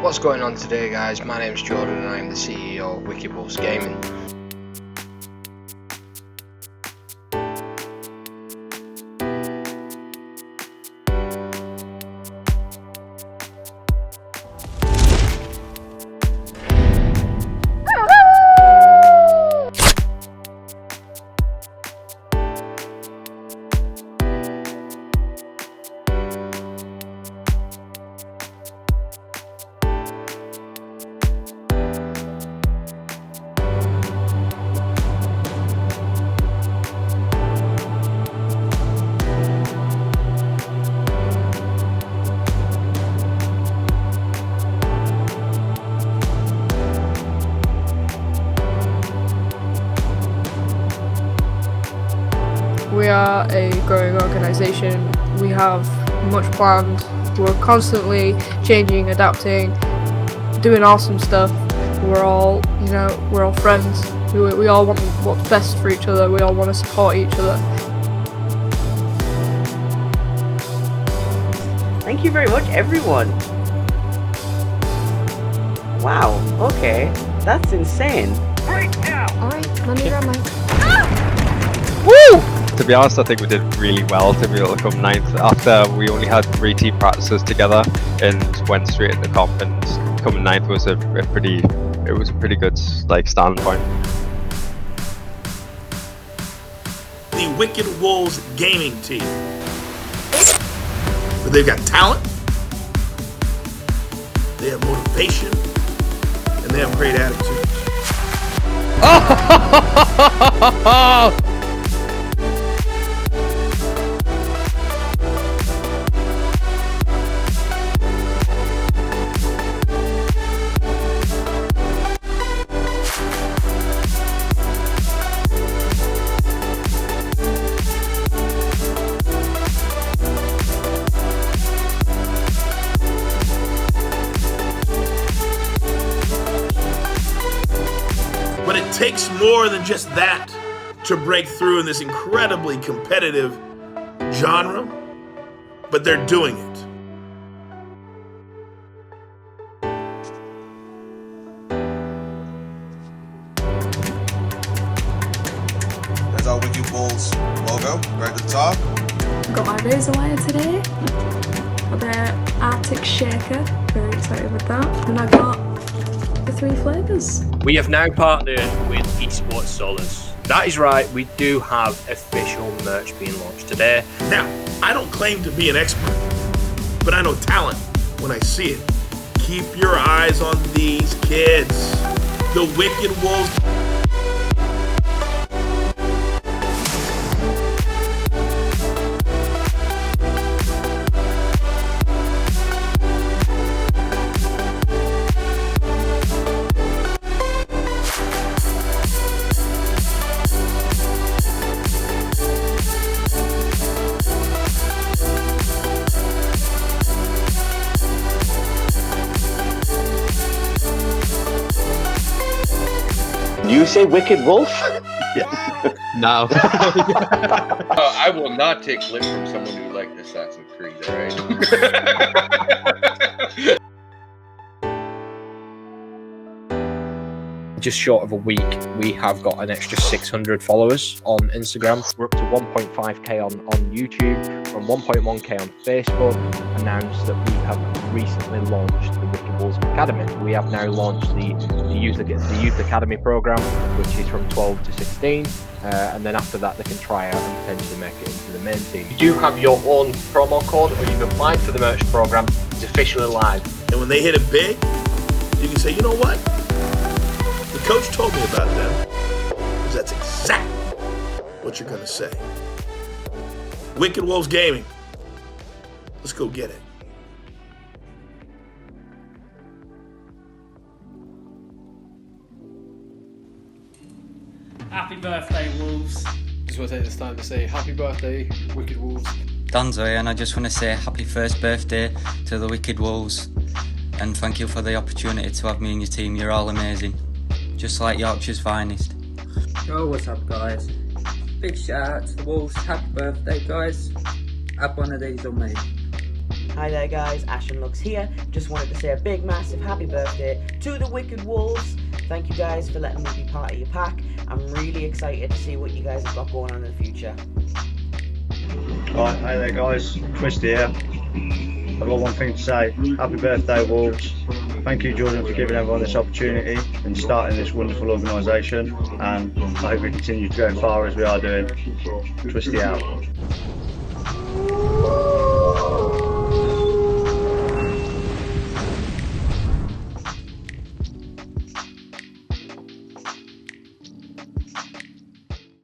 What's going on today, guys? My name's Jordan and I'm the CEO of Wicked Wolves Gaming. We are a growing organisation. We have much planned. We're constantly changing, adapting, doing awesome stuff. We're all friends. We all want what's best for each other. We all want to support each other. Thank you very much, everyone. Wow, okay, that's insane. Alright, let me grab mine. Woo! To be honest, I think we did really well to be able to come ninth after we only had 3 team practices together and went straight into comp, and coming ninth was a pretty good starting point. The Wicked Wolves gaming team. But they've got talent, they have motivation, and they have great attitudes. But it takes more than just that to break through in this incredibly competitive genre, but they're doing it. There's our Wicked Wolves logo right at the top. Got my razor wire today. Got the Arctic Shaker. Very excited with that. And I got the 3 flavours. We have now partnered with Esports Solars. That is right, we do have official merch being launched today. Now, I don't claim to be an expert, but I know talent when I see it. Keep your eyes on these kids. The Wicked Wolves. You say Wicked Wolf? No. I will not take lip from someone who liked Assassin's Creed, alright? Just short of a week, we have got an extra 600 followers on Instagram. We're up to 1.5k on YouTube, from 1.1k on Facebook. Announced that we have recently launched the Wicked Wolves Academy. We have now launched the Youth Academy program, which is from 12 to 16. And then after that, they can try out and potentially make it into the main team. You do have your own promo code, or you've applied for the merch program. It's officially live. And when they hit it big, you can say, you know what? The coach told me about them, because that's exactly what you're going to say. Wicked Wolves Gaming. Let's go get it. Happy birthday, Wolves. Just want to take this time to say happy birthday, Wicked Wolves. Dan's here, and I just want to say happy first birthday to the Wicked Wolves, and thank you for the opportunity to have me in your team. You're all amazing, just like Yorkshire's finest. Yo, what's up, guys? Big shout out to the Wolves. Happy birthday, guys. Have one of these on me. Hi there guys, Ashen Lux here. Just wanted to say a big massive happy birthday to the Wicked Wolves. Thank you guys for letting me be part of your pack. I'm really excited to see what you guys have got going on in the future. Right, hi there guys, Twisty here. I've got one thing to say, happy birthday Wolves. Thank you Jordan for giving everyone this opportunity and starting this wonderful organisation, and I hope we continue to go far as we are doing. Twisty out.